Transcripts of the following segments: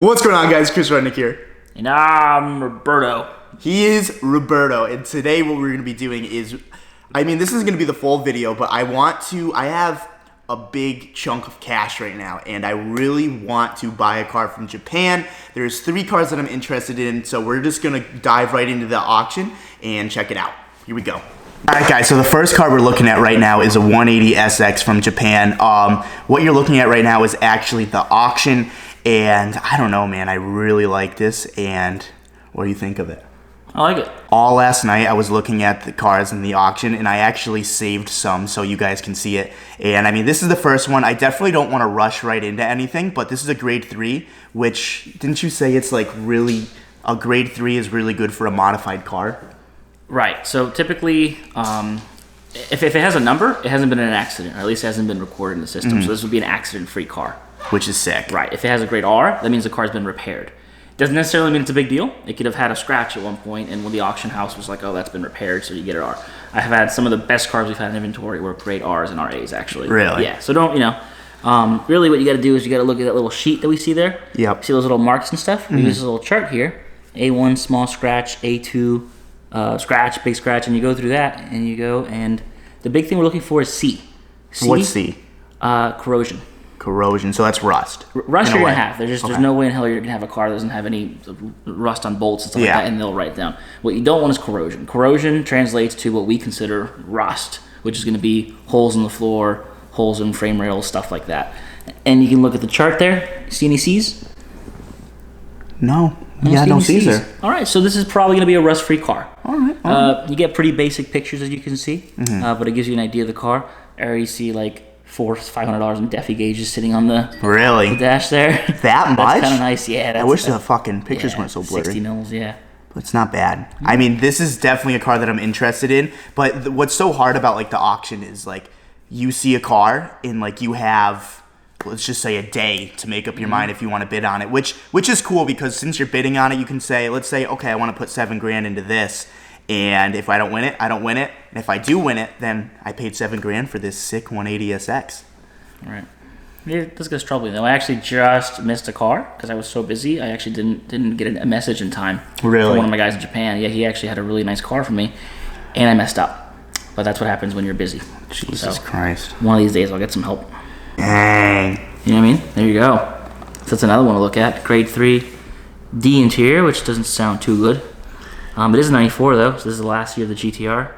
What's going on, guys? Chris Rudnick here. And I'm Roberto. He is Roberto, and today what we're going to be doing is, this is going to be the full video, but I have a big chunk of cash right now, and I really want to buy a car from Japan. There's 3 cars that I'm interested in, so we're just going to dive right into the auction and check it out. Here we go. Alright guys, so the first car we're looking at right now is a 180SX from Japan. What you're looking at right now is actually the auction. And I don't know, man, I really like this, and what do you think of it? I like it. All last night I was looking at the cars in the auction, and I actually saved some so you guys can see it. And this is the first one. I definitely don't want to rush right into anything, but this is a grade 3, which, didn't you say it's like really, a grade 3 is really good for a modified car? Right, so typically, if it has a number, it hasn't been in an accident, or at least it hasn't been recorded in the system, so this would be an accident-free car. Which is sick. Right. If it has a grade R, that means the car's been repaired. Doesn't necessarily mean it's a big deal. It could have had a scratch at one point, and when the auction house was like, oh, that's been repaired, so you get an R. I have had some of the best cars we've had in inventory were grade Rs and RAs, actually. Really? Yeah. So don't, really what you got to do is you got to look at that little sheet that we see there. Yep. See those little marks and stuff? We use this little chart here. A1, small scratch, A2, scratch, big scratch, and you go through that, and you go, and the big thing we're looking for is C. What's C? Corrosion. Corrosion, so that's rust. Rust you're going to have. There's no way in hell you're going to have a car that doesn't have any rust on bolts and stuff like that, and they'll write down. What you don't want is corrosion. Corrosion translates to what we consider rust, which is going to be holes in the floor, holes in frame rails, stuff like that. And you can look at the chart there. See any C's? No. Yeah, I don't see there. All right, so this is probably going to be a rust-free car. All right. You get pretty basic pictures, as you can see, but it gives you an idea of the car. I already see like $400-500 in Defi gauges sitting on the dash there. That much? That's kind of nice, yeah. I wish the fucking pictures weren't so blurry. 60 mils, yeah. But it's not bad. This is definitely a car that I'm interested in, but what's so hard about like the auction is like you see a car and like you have, let's just say, a day to make up your mind if you want to bid on it, which is cool because since you're bidding on it, you can say, let's say, okay, I want to put $7,000 into this. And if I don't win it, I don't win it. And if I do win it, then I paid $7,000 for this sick 180SX. All right. Yeah, this gets troubling though. I actually just missed a car because I was so busy. I actually didn't get a message in time. Really? From one of my guys in Japan. Yeah, he actually had a really nice car for me, and I messed up. But that's what happens when you're busy. Jesus Christ. One of these days I'll get some help. Dang. You know what I mean? There you go. So that's another one to look at. Grade 3 D interior, which doesn't sound too good. It is a 94 though, so this is the last year of the GTR.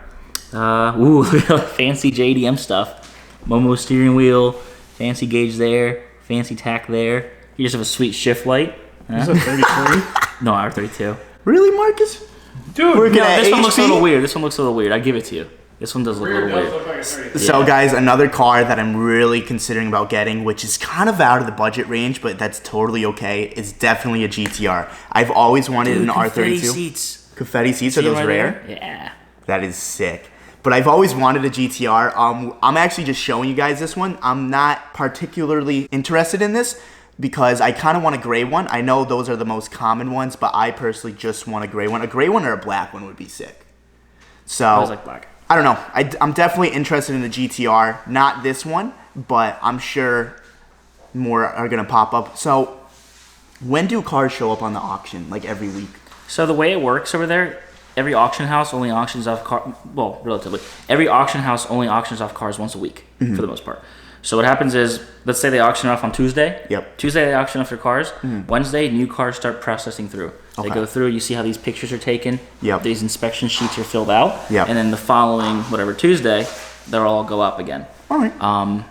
Look at all the fancy JDM stuff. Momo steering wheel, fancy gauge there, fancy tack there. You just have a sweet shift light. Is that 33? No, R32. Really, Marcus? Dude, No, this one looks a little weird. This one looks a little weird. I give it to you. This one does look a little weird. Look like a 33. So guys, another car that I'm really considering about getting, which is kind of out of the budget range, but that's totally okay, is definitely a GTR. I've always wanted an R32. Seats. Confetti seats, are those right rare? there? Yeah. That is sick. But I've always wanted a GTR. I'm actually just showing you guys this one. I'm not particularly interested in this because I kind of want a gray one. I know those are the most common ones, but I personally just want a gray one. A gray one or a black one would be sick. So I always like black. I don't know. I'm definitely interested in the GTR. Not this one, but I'm sure more are going to pop up. So when do cars show up on the auction? Like every week? So the way it works over there, every auction house only auctions off cars. Well, relatively, every auction house only auctions off cars once a week for the most part. So what happens is, let's say they auction off on Tuesday. Yep. Tuesday they auction off their cars. Wednesday, new cars start processing through. They Okay. go through. You see how these pictures are taken. Yep. These inspection sheets are filled out. Yep. And then the following whatever Tuesday, they'll all go up again. All right.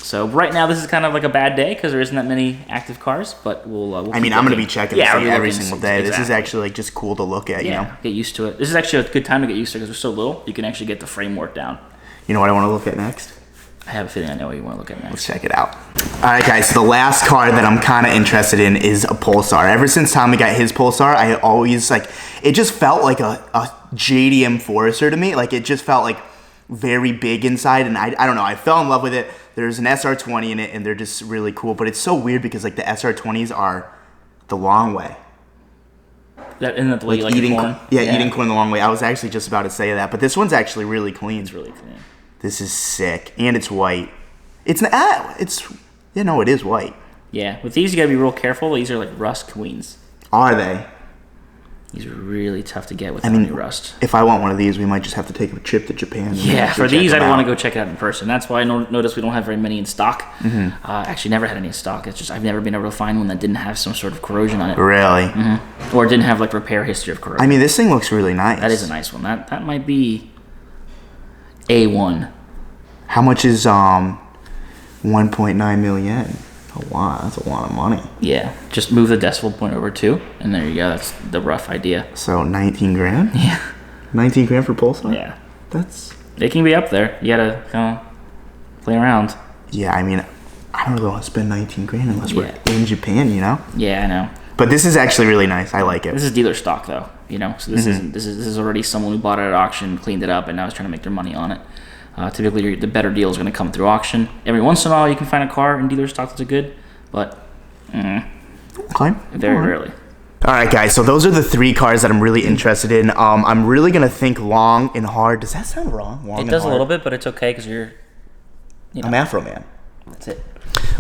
So right now this is kind of like a bad day because there isn't that many active cars, but we'll I'm going to be checking this out every single day. Exactly. This is actually like just cool to look at, you know? Get used to it. This is actually a good time to get used to it because we're so little. You can actually get the framework down. You know what I want to look at next? I have a feeling I know what you want to look at next. Let's check it out. All right, guys. So the last car that I'm kind of interested in is a Pulsar. Ever since Tommy got his Pulsar, I always it just felt like a JDM Forester to me. Like it just felt like very big inside, and I don't know. I fell in love with it. There's an SR20 in it, and they're just really cool. But it's so weird because like the SR20s are the long way. Isn't that the way you like eating corn? Yeah, eating corn the long way. I was actually just about to say that, but this one's actually really clean. It's really clean. This is sick, and it's white. It is white. Yeah, with these you gotta be real careful. These are like rust queens. Are they? These are really tough to get without any rust. If I want one of these, we might just have to take a trip to Japan. Yeah, for these I'd want to go check it out in person. That's why I noticed we don't have very many in stock. Actually, never had any in stock. It's just I've never been able to find one that didn't have some sort of corrosion on it. Really? Or didn't have like repair history of corrosion. I mean, this thing looks really nice. That is a nice one. That might be A1. How much is 1.9 million? A lot. That's a lot of money. Yeah, just move the decimal point over 2, and there you go. That's the rough idea. So 19 grand? Yeah. 19 grand for Pulsar? Yeah. That's... It can be up there. You gotta kind of play around. Yeah, I mean, I don't really want to spend 19 grand unless we're in Japan, you know? Yeah, I know. But this is actually really nice. I like it. This is dealer stock though, you know. So this isn't. This is already someone who bought it at auction, cleaned it up, and now is trying to make their money on it. Typically, the better deal is going to come through auction. Every once in a while, you can find a car in dealer stock that's good, but very rarely. All right, guys. So those are the 3 cars that I'm really interested in. I'm really gonna think long and hard. Does that sound wrong? Long it does a little bit, but it's okay because you're. I'm Afro Man. That's it.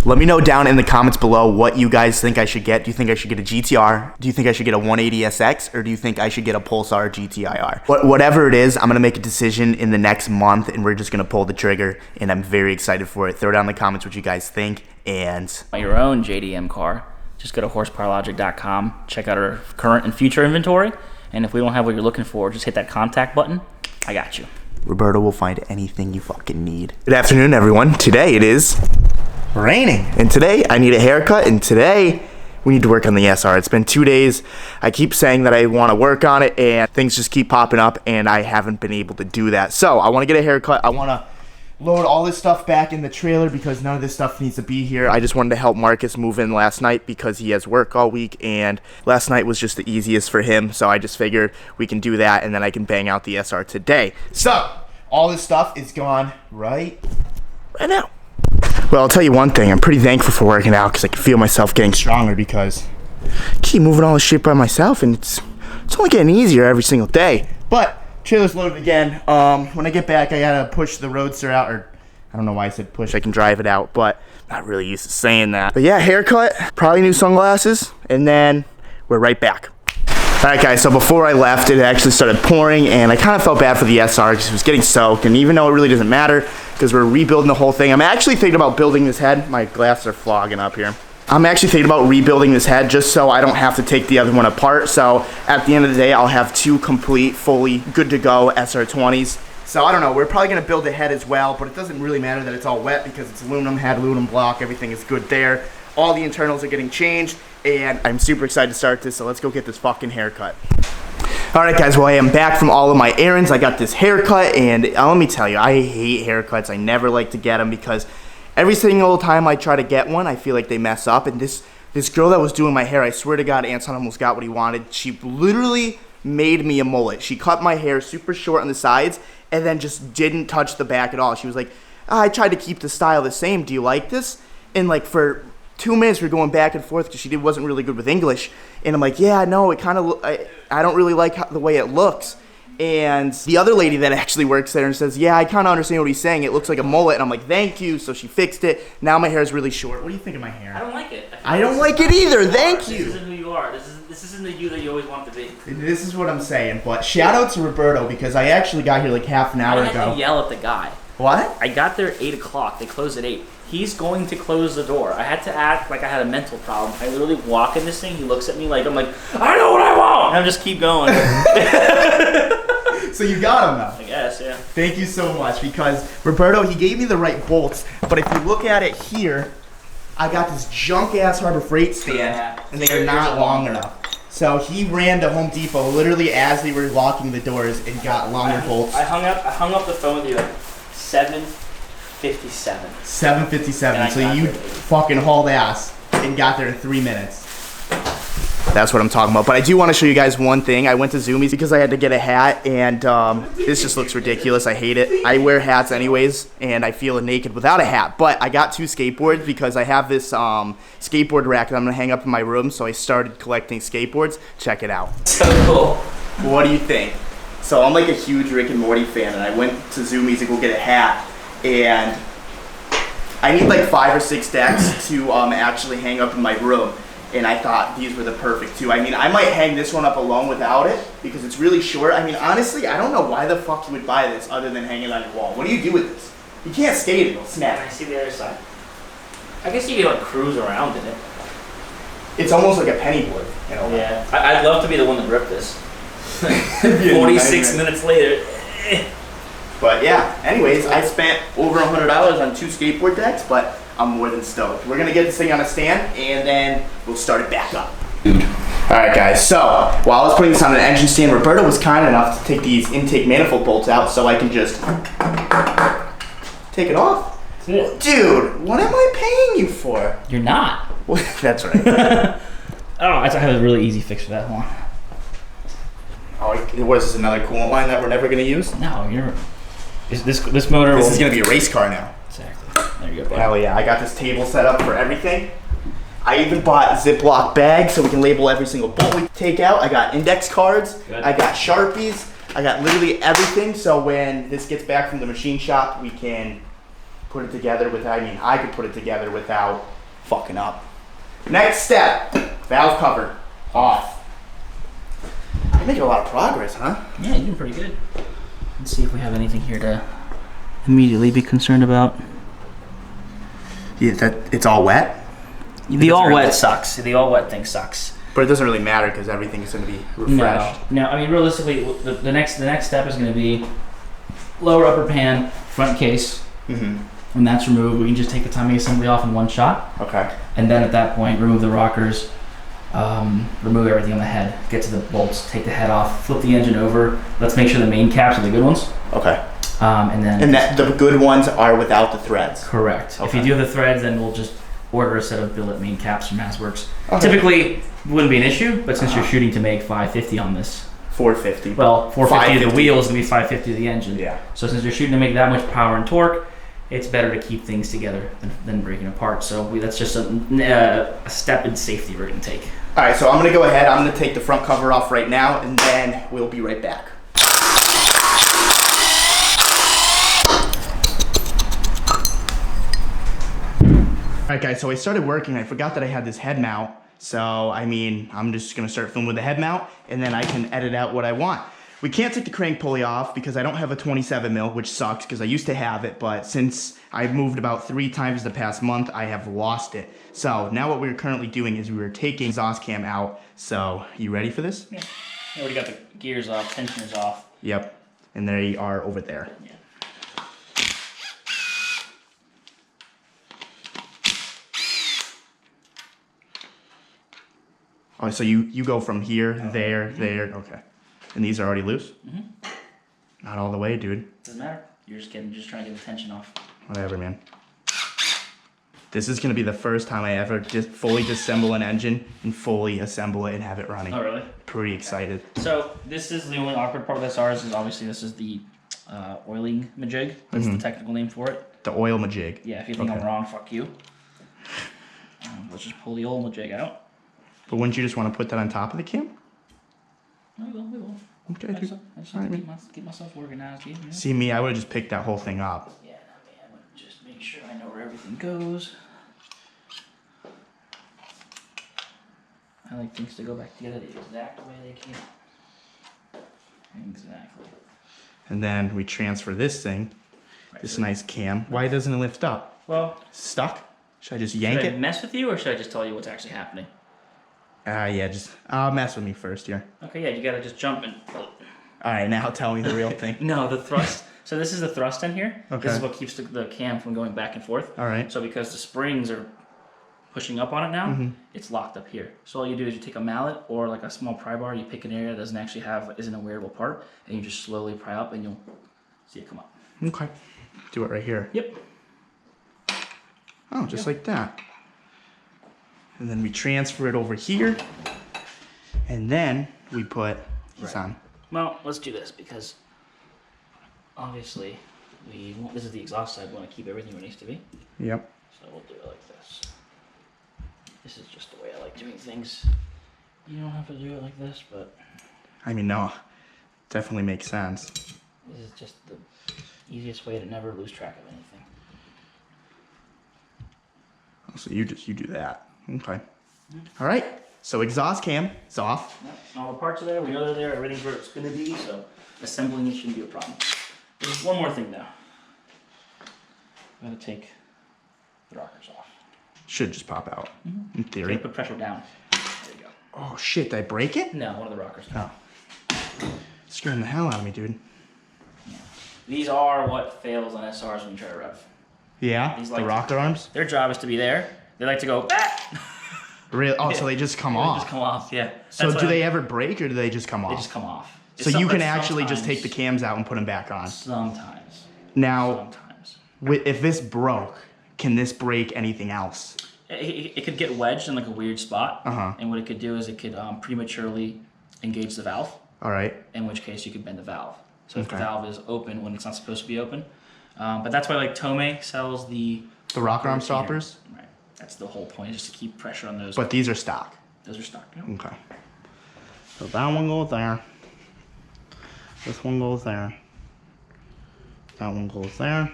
Let me know down in the comments below what you guys think I should get. Do you think I should get a GTR? Do you think I should get a 180SX? Or do you think I should get a Pulsar GTIR? Whatever it is, I'm going to make a decision in the next month, and we're just going to pull the trigger, and I'm very excited for it. Throw down in the comments what you guys think, and... Your own JDM car, just go to horsepowerlogic.com, check out our current and future inventory, and if we don't have what you're looking for, just hit that contact button. I got you. Roberto will find anything you fucking need. Good afternoon, everyone. Today it is... raining, and today I need a haircut, and today we need to work on the SR. It's been 2 days. I keep saying that I want to work on it, and things just keep popping up, and I haven't been able to do that. So I want to get a haircut. I want to load all this stuff back in the trailer because none of this stuff needs to be here. I just wanted to help Marcus move in last night because he has work all week, and last night was just the easiest for him, so I just figured we can do that, and then I can bang out the SR today. So all this stuff is gone right now. Well, I'll tell you one thing. I'm pretty thankful for working out because I can feel myself getting stronger because I keep moving all this shit by myself, and it's only getting easier every single day. But trailer's loaded again. When I get back, I gotta push the Roadster out, or I don't know why I said push. I can drive it out, but I'm not really used to saying that. But yeah, haircut, probably new sunglasses, and then we're right back. Alright guys, so before I left, it actually started pouring, and I kind of felt bad for the SR because it was getting soaked, and even though it really doesn't matter, because we're rebuilding the whole thing, I'm actually thinking about building this head. My glasses are flogging up here. I'm actually thinking about rebuilding this head just so I don't have to take the other one apart, so at the end of the day, I'll have 2 complete, fully good to go SR20s. So I don't know, we're probably going to build the head as well, but it doesn't really matter that it's all wet because it's aluminum head, aluminum block, everything is good there. All the internals are getting changed, and I'm super excited to start this, so let's go get this fucking haircut. Alright guys, well I am back from all of my errands. I got this haircut, and let me tell you, I hate haircuts. I never like to get them because every single time I try to get one, I feel like they mess up, and this girl that was doing my hair, I swear to God, Anton almost got what he wanted. She literally made me a mullet. She cut my hair super short on the sides, and then just didn't touch the back at all. She was like, I tried to keep the style the same. Do you like this? And like for 2 minutes we were going back and forth because she wasn't really good with English, and I'm like, yeah, no, it kind of, I don't really like the way it looks. And the other lady that actually works there and says, yeah, I kind of understand what he's saying, it looks like a mullet. And I'm like, thank you. So she fixed it. Now my hair is really short. What do you think of my hair? I don't like it. I don't like it either. Thank you. This isn't who you are. This isn't the you that you always want to be. This is what I'm saying. But shout out to Roberto because I actually got here like half an hour ago. I had to yell at the guy. What? I got there at 8 o'clock. They closed at 8. He's going to close the door. I had to act like I had a mental problem. I literally walk in this thing. He looks at me like I'm like, I know what I want. And I just keep going. So you got him though. I guess, yeah. Thank you so much because Roberto, he gave me the right bolts, but if you look at it here, I got this junk ass Harbor Freight stand, and they are not long enough. So he ran to Home Depot literally as they were locking the doors and got longer bolts. I hung up the phone with you at 7:57. 7:57. So you fucking hauled ass and got there in 3 minutes. That's what I'm talking about. But I do want to show you guys one thing. I went to Zoomies because I had to get a hat, and this just looks ridiculous. I hate it. I wear hats anyways, and I feel naked without a hat. But I got 2 skateboards because I have this skateboard rack that I'm going to hang up in my room, so I started collecting skateboards. Check it out. So cool. What do you think? So I'm like a huge Rick and Morty fan, and I went to Zoomies to go get a hat, and I need like 5 or 6 decks to actually hang up in my room. And I thought these were the perfect 2. I mean, I might hang this one up alone without it because it's really short. I mean, honestly, I don't know why the fuck you would buy this other than hang it on your wall. What do you do with this? You can't skate it, it'll snap. I see the other side. I guess you could like cruise around in it. It's almost like a penny board, you know. Yeah, I'd love to be the one to rip this. 46 minutes later. But yeah, anyways, I spent over $100 on 2 skateboard decks, but I'm more than stoked. We're gonna get this thing on a stand and then we'll start it back up. Alright guys, so while I was putting this on an engine stand, Roberto was kind enough to take these intake manifold bolts out so I can just take it off. Dude, what am I paying you for? You're not. That's right. Oh, I have a really easy fix for that one. Oh, what is this, another coolant line that we're never gonna use? No, this motor. This is gonna be a race car now. Exactly. There you go, buddy. Hell yeah, I got this table set up for everything. I even bought Ziploc bags so we can label every single bolt we take out. I got index cards. Good. I got Sharpies. I got literally everything so when this gets back from the machine shop, we can put it together I could put it together without fucking up. Next step, valve cover off. I'm making a lot of progress, huh? Yeah, you're doing pretty good. Let's see if we have anything here to immediately be concerned about. Yeah, it's all wet? The all wet sucks. The all wet thing sucks. But it doesn't really matter because everything's going to be refreshed. No, I mean realistically, the next step is going to be lower upper pan, front case. Mm-hmm. When that's removed, we can just take the timing assembly off in one shot. Okay. And then at that point, remove the rockers, remove everything on the head, get to the bolts, take the head off, flip the engine over. Let's make sure the main caps are the good ones. Okay. And that the good ones are without the threads. Correct. Okay. If you do have the threads, then we'll just order a set of billet main caps from MassWorks. Okay. Typically, wouldn't be an issue, but since you're shooting to make 550 on this, 450. well, 450 of the wheels and be 550 of the engine. Yeah. So since you're shooting to make that much power and torque, it's better to keep things together than breaking apart. So that's just a step in safety we're going to take. All right, so I'm going to go ahead. I'm going to take the front cover off right now, and then we'll be right back. All right, guys, so I started working. I forgot that I had this head mount. So, I mean, I'm just going to start filming with the head mount, and then I can edit out what I want. We can't take the crank pulley off because I don't have a 27 mil, which sucks because I used to have it, but since I've moved about 3 times the past month, I have lost it. So now what we're currently doing is we're taking exhaust cam out. So you ready for this? Yeah. I already got the gears off, tensioners off. Yep. And there you are over there. Yeah. Oh, so you go from here, there, okay. And these are already loose? Mm-hmm. Not all the way, dude. Doesn't matter. You're just trying to get the tension off. Whatever, man. This is gonna be the first time I ever just fully disassemble an engine and fully assemble it and have it running. Oh, really? Pretty excited. So this is the only awkward part of this. Ours is obviously this is the oiling majig. That's the technical name for it. The oil majig. Yeah, if you think I'm wrong, fuck you. Let's just pull the oil majig out. But wouldn't you just want to put that on top of the cam? We will. Okay, I dude. just have to keep myself organized. You know? See me, I would have just picked that whole thing up. Yeah, I'm gonna just make sure I know where everything goes. I like things to go back together the exact way they came. Exactly. And then we transfer this thing, this nice cam. Why doesn't it lift up? Well, Stuck? Should I just yank should I it? mess with you or should I just tell you what's actually happening? Yeah, just mess with me first here. Okay, yeah, you gotta just jump and. All right, now tell me the real thing. No, the thrust. So this is the thrust in here. Okay. This is what keeps the cam from going back and forth. All right. So because the springs are pushing up on it now, it's locked up here. So all you do is you take a mallet or like a small pry bar, you pick an area that doesn't actually isn't a wearable part, and you just slowly pry up and you'll see it come up. Okay. Do it right here. Yep. Oh, just like that. And then we transfer it over here. And then we put this on. Well, let's do this because obviously this is the exhaust side. We want to keep everything where it needs to be. Yep. So we'll do it like this. This is just the way I like doing things. You don't have to do it like this, but I mean, no. Definitely makes sense. this is just the easiest way to never lose track of anything. So you do that. Okay. All right. So exhaust cam is off. All the parts are there. We know they're there. Everything's where it's going to be. So assembling it shouldn't be a problem. There's one more thing though. I'm going to take the rockers off. Should just pop out. In theory. Okay, put pressure down. There you go. Oh shit! Did I break it? No, one of the rockers. Oh. Scaring the hell out of me, dude. Yeah. These are what fails on SRs when you try to rev. Yeah. These The rocker arms. Their job is to be there. They like to go. Ah! Really? Oh, so they just come off. They just come off. Yeah. So do they ever break or do they just come off? They just come off. So you can actually just take the cams out and put them back on. Sometimes. Now, if this broke, can this break anything else? It could get wedged in like a weird spot. Uh-huh. And what it could do is it could prematurely engage the valve. All right. In which case you could bend the valve. So if the valve is open when it's not supposed to be open. But that's why like Tomei sells the rocker arm stoppers? Right. That's the whole point, is just to keep pressure on those. But these are stock. Those are stock. Yeah. Okay. So that one goes there. This one goes there. That one goes there.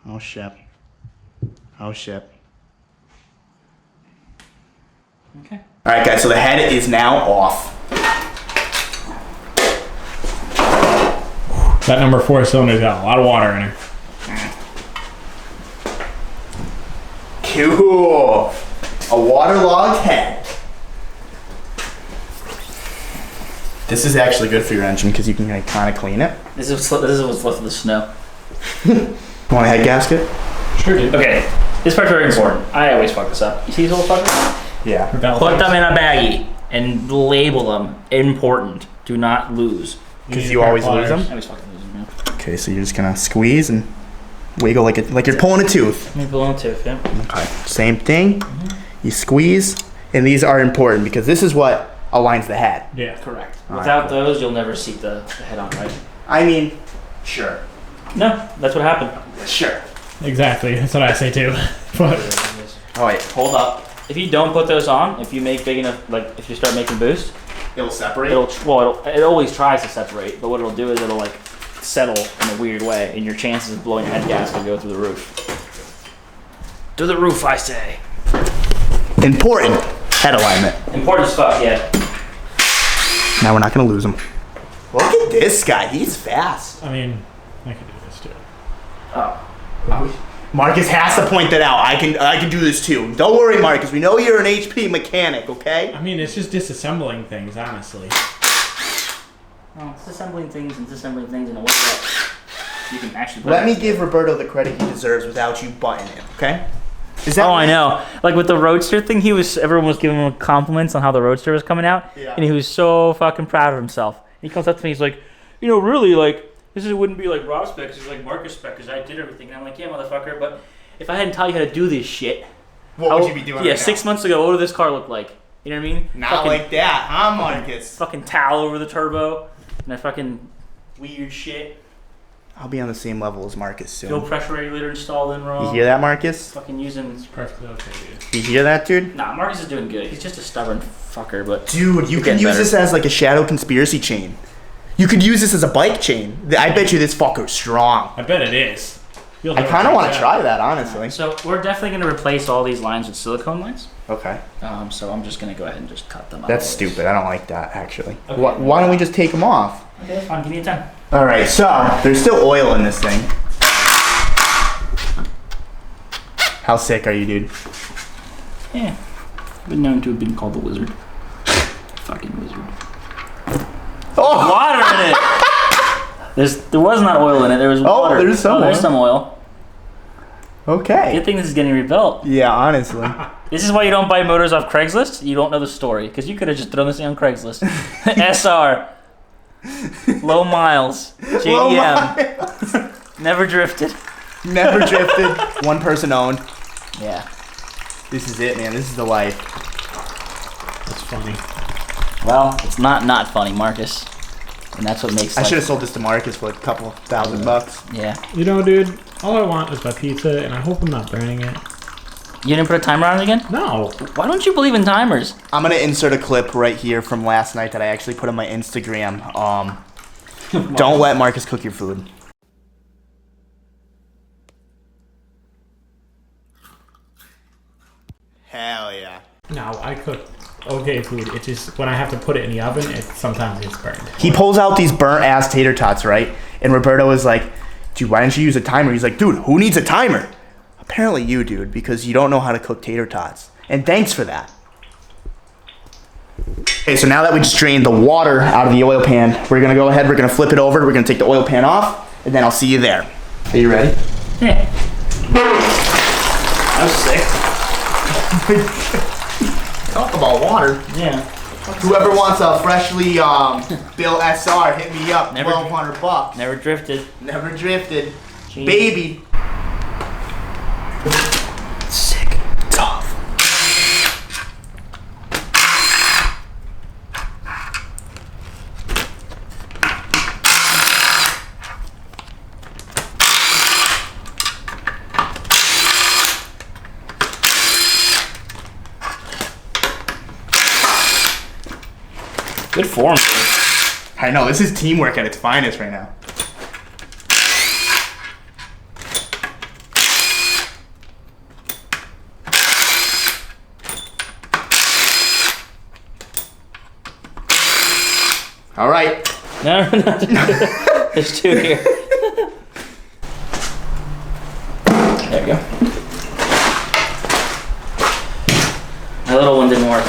Oh shit. Oh shit. Okay. All right, guys. So the head is now off. That number 4 cylinder's got a lot of water in it. Cool. A waterlogged head. This is actually good for your engine because you can like, kind of clean it. This is what's left of the snow. Want a head gasket? Sure, dude. Okay. This part's very important. I always fuck this up. You see these little fuckers? Yeah. Put them in a baggie and label them important. Do not lose. Because you always lose them? I always fucking lose them, yeah. Okay, so you're just gonna squeeze and wiggle like you're pulling a tooth. Let me pull on a tooth, yeah. Okay. Same thing. You squeeze, and these are important because this is what aligns the head. Yeah. Correct. All Without right, cool. those, you'll never seat the head on, right? I mean, sure. No, that's what happened. Sure. Exactly. That's what I say too. But Oh wait, hold up. If you don't put those on, if you make big enough, like if you start making boost, It'll separate. it always tries to separate, but what it'll do is it'll like settle in a weird way, and your chances of blowing your head gasket go through the roof. To the roof, I say. Important head alignment. Important as fuck, yeah. Now we're not gonna lose him. Look at this guy. He's fast. I mean, I could do this too. Oh. Marcus has to point that out. I can do this too. Don't worry, Marcus. We know you're an HP mechanic, okay? I mean, it's just disassembling things, honestly. Well, it's assembling things and disassembling things in a way that you can actually put Let me give Roberto the credit he deserves without you butting him, okay? Is that Oh, I know. Like with the Roadster thing, everyone was giving him compliments on how the Roadster was coming out, Yeah. and he was so fucking proud of himself. And he comes up to me, he's like, really, like, wouldn't be like Rob spec, it's like Marcus spec, because I did everything. And I'm like, yeah, motherfucker, but if I hadn't taught you how to do this shit, What would you be doing Yeah, right 6 months ago, what would this car look like? You know what I mean? now? Not fucking, like that, huh, Marcus? fucking towel over the turbo, and that fucking weird shit. I'll be on the same level as Marcus soon. Fuel pressure regulator installed in wrong. You hear that, Marcus? Fucking using. It's perfectly okay, dude. You hear that, dude? Nah, Marcus is doing good. He's just a stubborn fucker, but. Dude, you can getting use better. this as like a shadow conspiracy chain. You could use this as a bike chain. I bet you this fucker's strong. I bet it is. I kind of want to try that, honestly. So we're definitely going to replace all these lines with silicone lines. Okay. So I'm just going to go ahead and just cut them out. That's stupid. I don't like that, actually. Okay. Why don't we just take them off? Okay, fine. Give me a 10. All right, so there's still oil in this thing. How sick are you, dude? Yeah. I've been known to have been called the wizard. Fucking wizard. Oh! Water in it! There was not oil in it. There was water. there's some There's oil. some oil. Okay. Good thing this is getting rebuilt. Yeah, honestly. This is why you don't buy motors off Craigslist. You don't know the story. Because you could have just thrown this thing on Craigslist. SR. Low miles. JDM. Low miles. Never drifted. Never drifted. One person owned. Yeah. This is it, man. This is the life. That's funny. Well, it's not funny, Marcus. And that's what makes I should have sold this to Marcus for like a couple $1,000. Yeah. You know, dude, all I want is my pizza, and I hope I'm not burning it. You didn't put a timer on it again? No. Why don't you believe in timers? I'm gonna insert a clip right here from last night that I actually put on my Instagram. Don't let Marcus cook your food. No, I cook okay food. It just when I have to put it in the oven, it sometimes gets burned. He pulls out these burnt ass tater tots, right? And Roberto is like, dude, why didn't you use a timer? He's like, dude, who needs a timer? Apparently you, dude, because you don't know how to cook tater tots. And thanks for that. Okay, so now that we just drained the water out of the oil pan, we're gonna go ahead, we're gonna flip it over, we're gonna take the oil pan off, and then I'll see you there. Are you ready? Yeah. I was sick. Talk about water. Yeah. Whoever wants a freshly built SR, hit me up. $1,200. Never drifted. Never drifted. Jeez. Baby. Sick. Tough. Good form. I know, this is teamwork at its finest right now. All right. No. There's two here. There we go. My little one didn't work.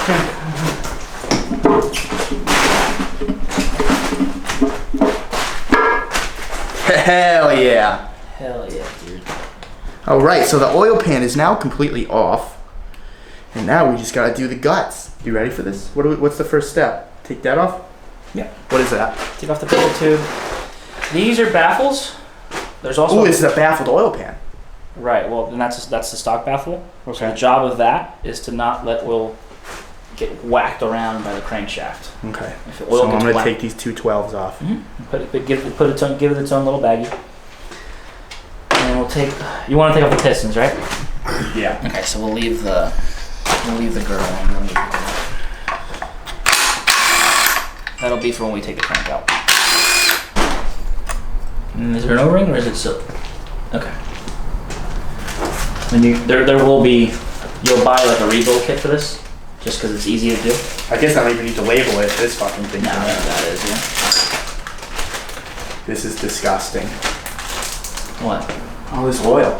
Hell yeah. Hell yeah, dude. All right, so the oil pan is now completely off. And now we just gotta do the guts. You ready for this? What's the first step? Take that off? Yeah. What is that? Take off the pickle tube. These are baffles. There's also Oh, this is a baffled oil pan. right. Well, then that's the stock baffle. So the job of that is to not let oil get whacked around by the crankshaft. Okay. If the So oil I'm gets gonna whacked, take these two 12s off. give it its own little baggie. And we'll take. You want to take off the pistons, right? Yeah. Okay, so we'll leave the girdle on. That'll be for when we take the crank out. And is there an O-ring or is it silk? Okay. And there will be. You'll buy like a rebuild kit for this, just because it's easy to do. I guess I don't even need to label it. This fucking thing. No, that is This is disgusting. What? All this oil.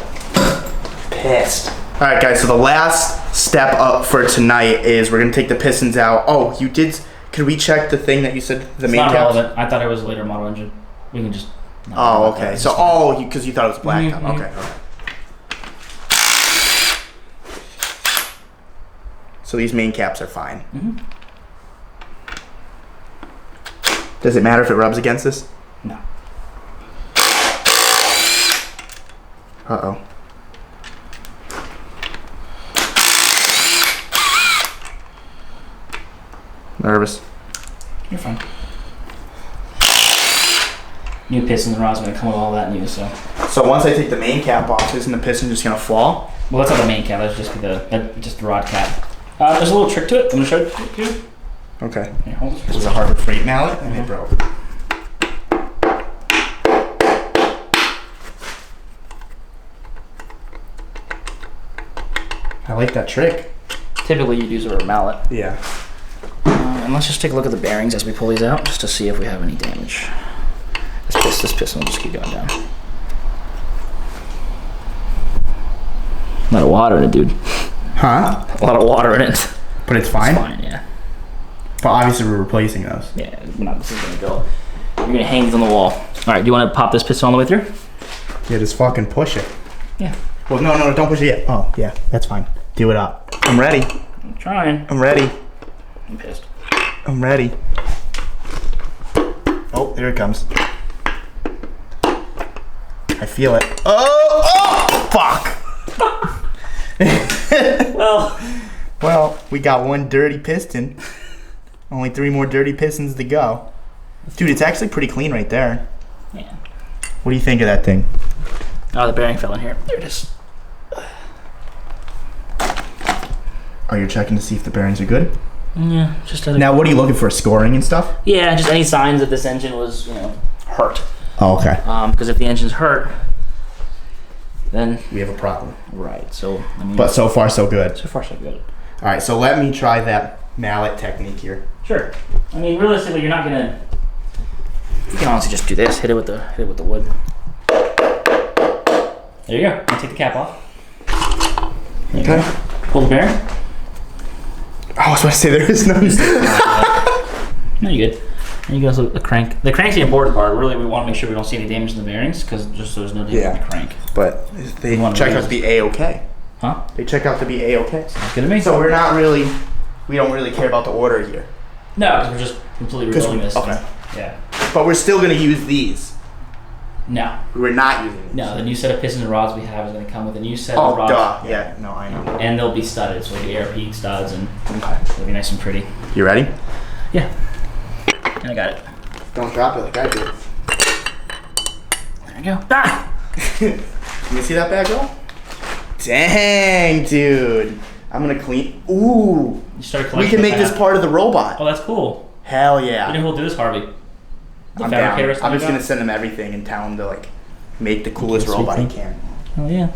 Pissed. All right, guys. So the last step up for tonight is we're gonna take the pistons out. Oh, you did. Could we check the thing that you said the It's main not caps? relevant. I thought it was a later model engine. We can just. Oh, okay. So because you thought it was black. Mhm. Okay. So these main caps are fine. Mhm. Does it matter if it rubs against this? No. Uh-oh. Nervous. You're fine. New pistons and rods are gonna come with all that new, so. So once I take the main cap off, isn't the piston just gonna fall? Well, that's not the main cap. That's just the rod cap. There's a little trick to it. I'm gonna show it to you. Okay. Here, hold This was a Harbor Freight mallet and it broke. I like that trick. Typically, you'd use a mallet. Yeah. And let's just take a look at the bearings as we pull these out, just to see if we have any damage. This piston will just keep going down. A lot of water in it, dude. Huh? A lot of water in it. But it's fine? It's fine, yeah. But obviously we're replacing those. Yeah, this is gonna go. You're gonna hang these on the wall. All right, do you want to pop this piston all the way through? Yeah, just fucking push it. Yeah. Well, no, don't push it yet. Oh, yeah, that's fine. Do it up. I'm ready. I'm trying. I'm ready. I'm pissed. I'm ready. Oh, there it comes. I feel it. Oh, fuck. Well, we got one dirty piston. Only 3 more dirty pistons to go. Dude, it's actually pretty clean right there. Yeah. What do you think of that thing? Oh, the bearing fell in here. There it is. Oh, you're checking to see if the bearings are good? Yeah, just Now, what are you looking for? Scoring and stuff? Yeah, just any signs that this engine was, hurt. Oh, okay. Because if the engine's hurt, then We have a problem. right. So I mean, But so far, so good. so far so good. All right, so let me try that mallet technique here. Sure. I mean, realistically, you're not gonna. You can honestly just do this. Hit it with the wood. There you go. Now take the cap off. There you go. Pull the bearing. Oh, I was about to say there is no. No, you're good. And you go to the crank. The crank's the important part. Really, we want to make sure we don't see any damage in the bearings, because just so there's no damage in the crank. But they check out to be A-okay. Huh? They check out to be A-okay. Sounds good to me. So we don't really care about the order here. No, because we're just completely rebuilding this. Okay. Yeah. But we're still going to use these. No. We're not using these. No, the new set of pistons and rods we have is going to come with a new set of rods. Oh, duh. Yeah, no, I know. And they'll be studded, so they'll be ARP studs, and Okay. they'll be nice and pretty. You ready? Yeah. And I got it. Don't drop it like I did. There you go. Ah! You see that bag go? Dang, dude. I'm going to clean. Ooh. You started We collecting can make this part of the robot. Oh, that's cool. Hell You yeah. know who'll do this, Harvey? The I'm down. fabricator. I'm just going to send him everything and tell him to, like, make the coolest robot he can. Oh, yeah.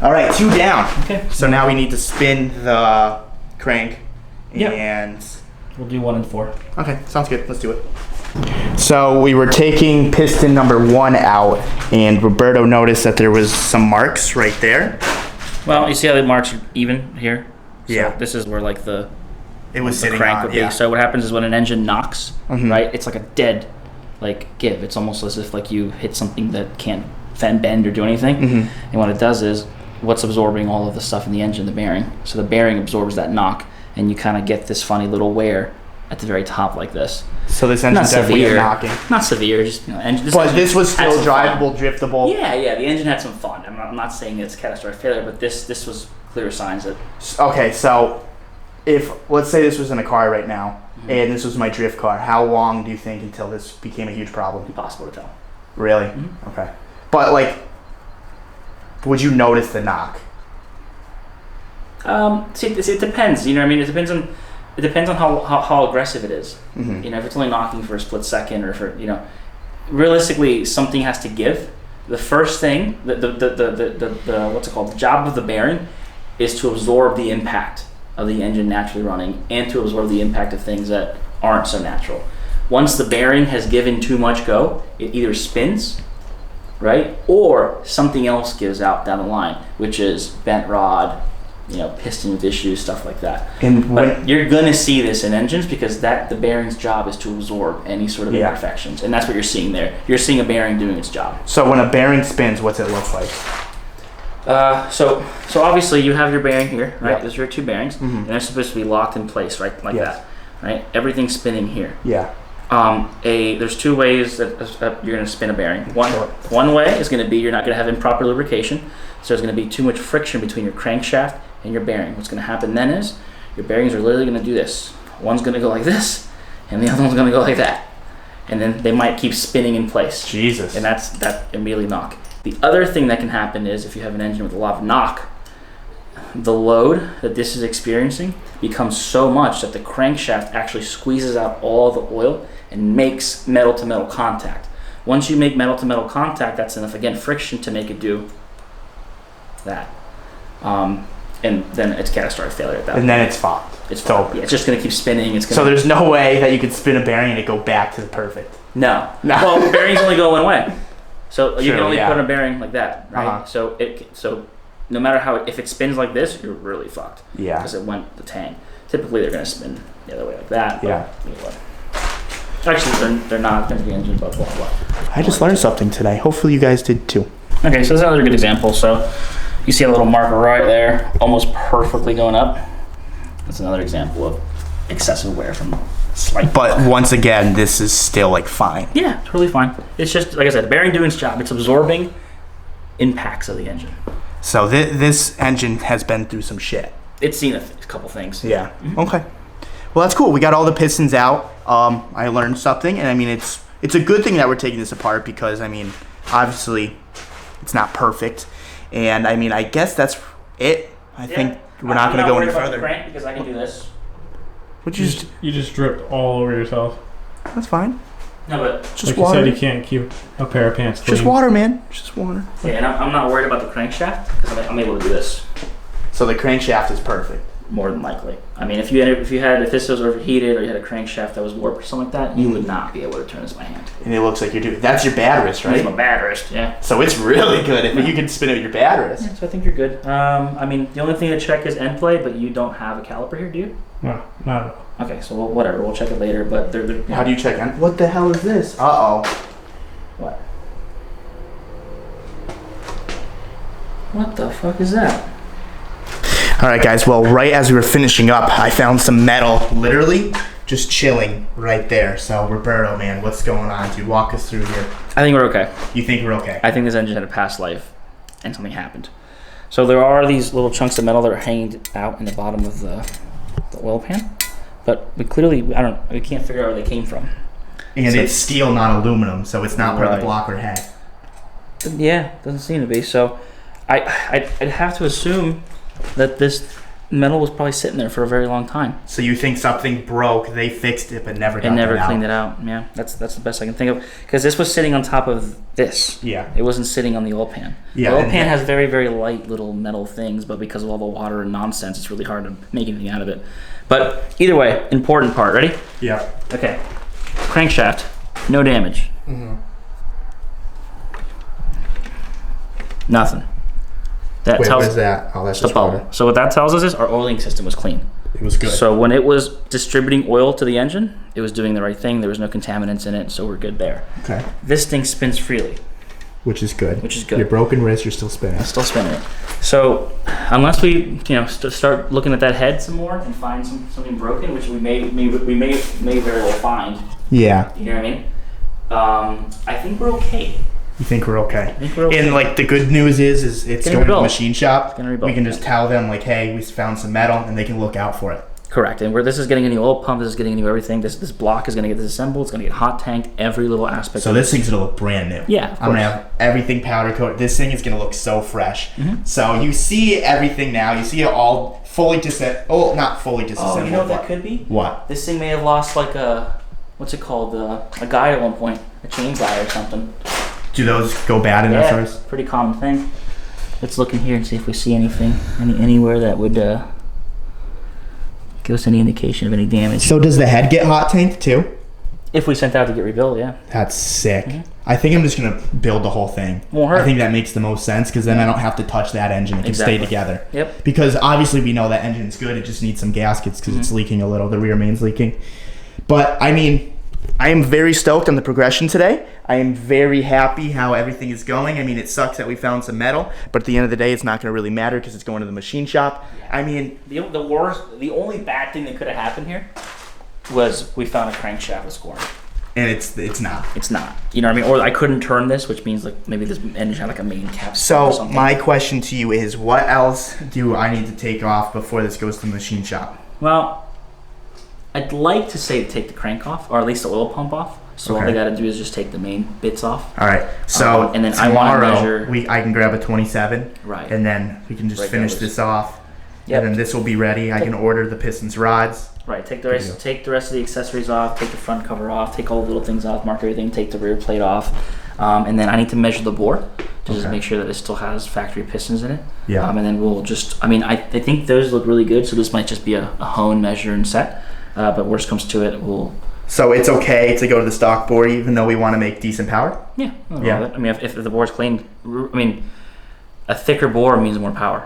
All right, 2 down. Okay. So now we need to spin the crank. Yep. And We'll do 1 and 4. okay, sounds good. Let's do it. So we were taking piston number 1 out, and Roberto noticed that there was some marks right there. Well, you see how the marks are even here? So Yeah. this is where, like, the It was the sitting crank on. would be. Yeah. So what happens is when an engine knocks, Mhm. right? It's like a dead, like, give. It's almost as if like you hit something that can't bend or do anything. Mhm. And what it does is, what's absorbing all of the stuff in the engine? The bearing. So the bearing absorbs that knock, and you kind of get this funny little wear at the very top like this. So this Not engine's definitely severe. knocking. Not severe, just engine. But engine this was had still some fun. drivable, driftable. Yeah, the engine had some fun. I'm not saying it's catastrophic failure, but this was clear signs that. Okay, so if let's say this was in a car right now, and this was my drift car, how long do you think until this became a huge problem? Impossible to tell. Really? Mhm. Okay. But like, would you notice the knock? See, it depends. You know what I mean? It depends on how aggressive it is. Mhm. You know, if it's only knocking for a split second, or for realistically, something has to give. The first thing, the what's it called? The job of the bearing is to absorb the impact of the engine naturally running, and to absorb the impact of things that aren't so natural. Once the bearing has given too much go, it either spins, right, or something else gives out down the line, which is bent rod, piston with issues, stuff like that. And But you're gonna see this in engines, because the bearing's job is to absorb any sort of imperfections, and that's what you're seeing there. You're seeing a bearing doing its job. so when a bearing spins, what's it look like? So obviously you have your bearing here, right? Yep. Those are your 2 bearings, Mhm. and they're supposed to be locked in place, right, like Yes. that, right? Everything's spinning here. Yeah. There's 2 ways that you're going to spin a bearing. Sure. One way is going to be you're not going to have improper lubrication, so there's going to be too much friction between your crankshaft and your bearing. What's going to happen then is your bearings are literally going to do this. One's going to go like this, and the other one's going to go like that, and then they might keep spinning in place. Jesus. And that immediately knock. The other thing that can happen is if you have an engine with a lot of knock, the load that this is experiencing becomes so much that the crankshaft actually squeezes out all the oil and makes metal-to-metal contact. Once you make metal-to-metal contact, that's enough, again, friction to make it do that. And then it's catastrophic failure at that And point. then it's fucked. It's over. yeah, it's just going to keep spinning. It's So going there's no way that you could spin a bearing and it go back to the perfect. No. No. Well, bearings only go one way. So you True, can only yeah. put a bearing like that, right? Uh-huh. So no matter if it spins like this, you're really fucked. Yeah. Because it went the tang. Typically they're going to spin the other way like that. but Yeah. Anyway. Actually, they're not going to be engine, but blah, blah. I just learned something today. Hopefully you guys did too. Okay, so that's another good example. So you see a little marker right there, almost perfectly going up. That's another example of excessive wear from slight. But once again, this is still like fine. Yeah, totally fine. It's just, like I said, the bearing doing its job. It's absorbing impacts of the engine. So this engine has been through some shit. It's seen a couple things. Yeah. Okay. Well, that's cool. We got all the pistons out. I learned something, and I mean, it's a good thing that we're taking this apart, because I mean, obviously, it's not perfect, and I mean, I guess that's it. I think we're not going to go any further. Crank because I can do this. Would You you just, you just dripped all over yourself. That's fine. No, but Just Like water. you said, you can't keep a pair of pants clean. Just water, man. Just water. yeah, and I'm not worried about the crankshaft because I'm able to do this. So the crankshaft is perfect. more than likely. I mean, if this was overheated or you had a crankshaft that was warped or something like that, you would not be able to turn this by hand. And it looks like you're doing. That's your bad wrist, right? That's my bad wrist. Yeah. So it's really good if you can spin it with your bad wrist. Yeah, so I think you're good. I mean, the only thing to check is end play, but you don't have a caliper here, do you? No, not at all. Okay, so whatever. We'll check it later. But they're How do you check end? What the hell is this? Uh-oh. What? What the fuck is that? All right, guys. Well, right as we were finishing up, I found some metal, literally just chilling right there. So, Roberto, man, what's going on, dude? Walk us through here. I think we're okay. You think we're okay? I think this engine had a past life, and something happened. So there are these little chunks of metal that are hanging out in the bottom of the oil pan, but we can't figure out where they came from. And it's steel, not aluminum, so it's not part of the Right. blocker head. Yeah, doesn't seem to be. So I'd have to assume that this metal was probably sitting there for a very long time. So you think something broke, they fixed it, but never got And never that cleaned out. it out. Yeah, that's the best I can think of. Because this was sitting on top of this. Yeah. It wasn't sitting on the oil pan. Yeah, The oil and pan that- has very, very light little metal things, but because of all the water and nonsense, it's really hard to make anything out of it. But either way, important part. Ready? Yeah. Okay. Crankshaft, no damage. Nothing. That Wait, tells what is that? Oh, that's the just water. bubble. So what that tells us is our oiling system was clean. It was good. So when it was distributing oil to the engine, it was doing the right thing. There was no contaminants in it, so we're good there. Okay. This thing spins freely. Which is good. Which is good. Your broken wrist, you're still spinning. I'm still spinning it. So unless we, start looking at that head some more and find something broken, which we may very well find. Yeah. You know what I mean? I think we're okay. You think we're okay? I think we're okay. And like the good news is it's Getting going to the rebuilt. machine shop. Getting rebuilt, We can just tell them like, hey, we found some metal, and they can look out for it. Correct. And where this is getting a new oil pump, this is getting a new everything. This block is going to get disassembled. It's going to get hot tanked. Every little aspect. So of this thing's gonna look brand new. Yeah, of I'm gonna course. have everything powder coated. This thing is gonna look so fresh. Mm-hmm. So you see everything now. You see it all fully not fully disassembled. Oh, you know what that but- could be? What? This thing may have lost like a, what's it called? A guide at one point, a chain guide or something. Do those go bad in Yeah, SRs? pretty common thing. Let's look in here and see if we see anything, anywhere that would give us any indication of any damage. So does the head get hot tanked too? If we sent out to get rebuilt, yeah. That's sick. Mm-hmm. I think I'm just gonna build the whole thing. Won't hurt. I think that makes the most sense because then I don't have to touch that engine. It can Exactly. stay together. Yep. Because obviously we know that engine's good. It just needs some gaskets because it's leaking a little. The rear main's leaking. But I mean, I am very stoked on the progression today. I am very happy how everything is going. I mean, it sucks that we found some metal, but at the end of the day, it's not going to really matter because it's going to the machine shop. I mean, The only bad thing that could have happened here was we found a crankshaft with scoring. and it's not. It's not. You know what I mean? Or I couldn't turn this, which means like maybe this engine had like a main cap or So something. my question to you is, what else do I need to take off before this goes to the machine shop? Well, I'd like to say take the crank off, or at least the oil pump off. So all Okay. they got to do is just take the main bits off. All right. So And then I wanna tomorrow measure- I can grab a 27, Right. and then we can just Right, finish that was- this off. Yep. And then this will be ready. I can order the pistons rods. Right. Take the rest of the accessories off. Take the front cover off. Take all the little things off. Mark everything. Take the rear plate off. And then I need to measure the bore to just Okay. make sure that it still has factory pistons in it. Yeah. And then we'll just. I mean, I think those look really good. So this might just be a hone, measure, and set. But worst comes to it, we'll. So it's okay to go to the stock bore even though we want to make decent power? Yeah. Nothing Yeah. wrong with it. I mean, if the bore's clean, I mean, a thicker bore means more power.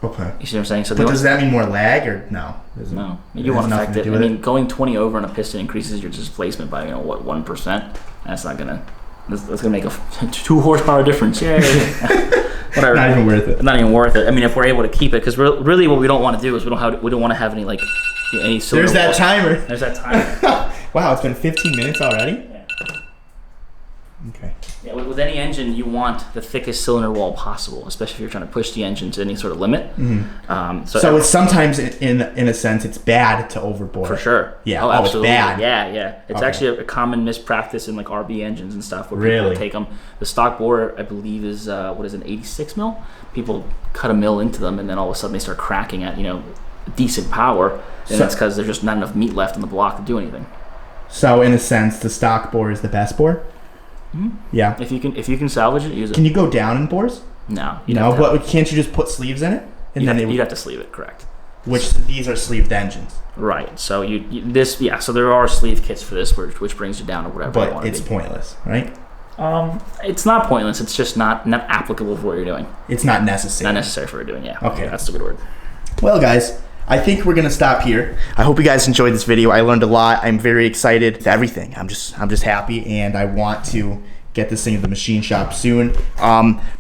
Okay. You see what I'm saying? So But the does that mean more lag or no? No, It you has want to nothing affect to it. do I with mean, going 20 over on a piston increases your displacement by 1%. That's not gonna. That's gonna make a 2 horsepower difference. Yay! Whatever. Not even worth it. Not even worth it. I mean, if we're able to keep it, because really what we don't want to do is we don't want to have any like any. There's that timer. There's that timer. Wow, it's been 15 minutes already? Yeah. Okay. Yeah, with any engine, you want the thickest cylinder wall possible, especially if you're trying to push the engine to any sort of limit. So it's sometimes, in a sense, it's bad to overbore. For sure. Yeah. Oh, Oh, it's absolutely. bad. Yeah. It's Okay. actually a common mispractice in like RB engines and stuff where Really? people take them. The stock bore, I believe, is what is it, 86 mil? People cut a mil into them, and then all of a sudden they start cracking at decent power, and So- that's because there's just not enough meat left in the block to do anything. So in a sense, the stock bore is the best bore? Yeah. If you can salvage it, use it. Can you go down in bores? No, No, but can't you just put sleeves in it? And then you'd have to sleeve it. Correct. which these are sleeved engines. Right. So so there are sleeve kits for this, which brings you down to whatever. But it's pointless, right? It's not pointless. It's just not applicable for what you're doing. It's not necessary. Not necessary for what you're doing. Yeah. Okay, that's the good word. Well, guys, I think we're gonna stop here. I hope you guys enjoyed this video. I learned a lot. I'm very excited with everything. I'm just happy, and I want to get this thing to the machine shop soon.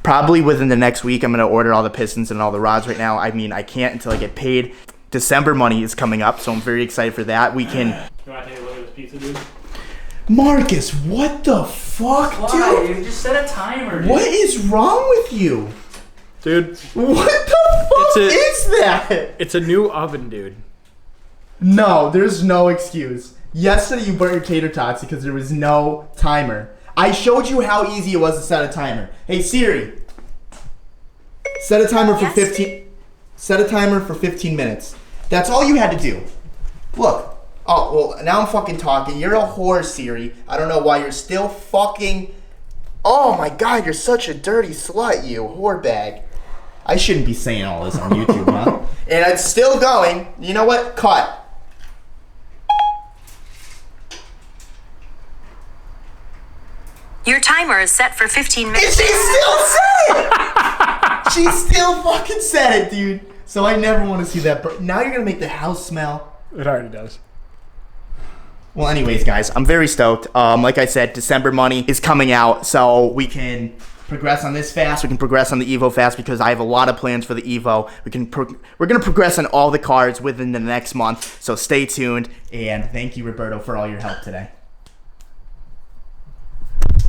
Probably within the next week, I'm gonna order all the pistons and all the rods right now. I mean, I can't until I get paid. December money is coming up, so I'm very excited for that. We can. You want to take a look at this pizza, dude? Marcus, what the fuck, dude? You just set a timer. What is wrong with you? Dude. What the fuck is that? It's a new oven, dude. No, there's no excuse. Yesterday you burnt your tater tots because there was no timer. I showed you how easy it was to set a timer. Hey Siri, set a timer for 15. Set a timer for 15 minutes. That's all you had to do. Look. Oh, well, now I'm fucking talking. You're a whore, Siri. I don't know why you're still fucking... Oh my god, you're such a dirty slut, you whore bag. I shouldn't be saying all this on YouTube, huh? And it's still going. You know what? Cut. Your timer is set for 15 minutes. And she still said it! She still fucking said it, dude. So I never want to see that. Now you're going to make the house smell. It already does. Well, anyways, guys, I'm very stoked. Like I said, December money is coming out, so we can progress on this fast. We can progress on the Evo fast because I have a lot of plans for the Evo. We're gonna progress on all the cars within the next month. So stay tuned, and thank you, Roberto, for all your help today.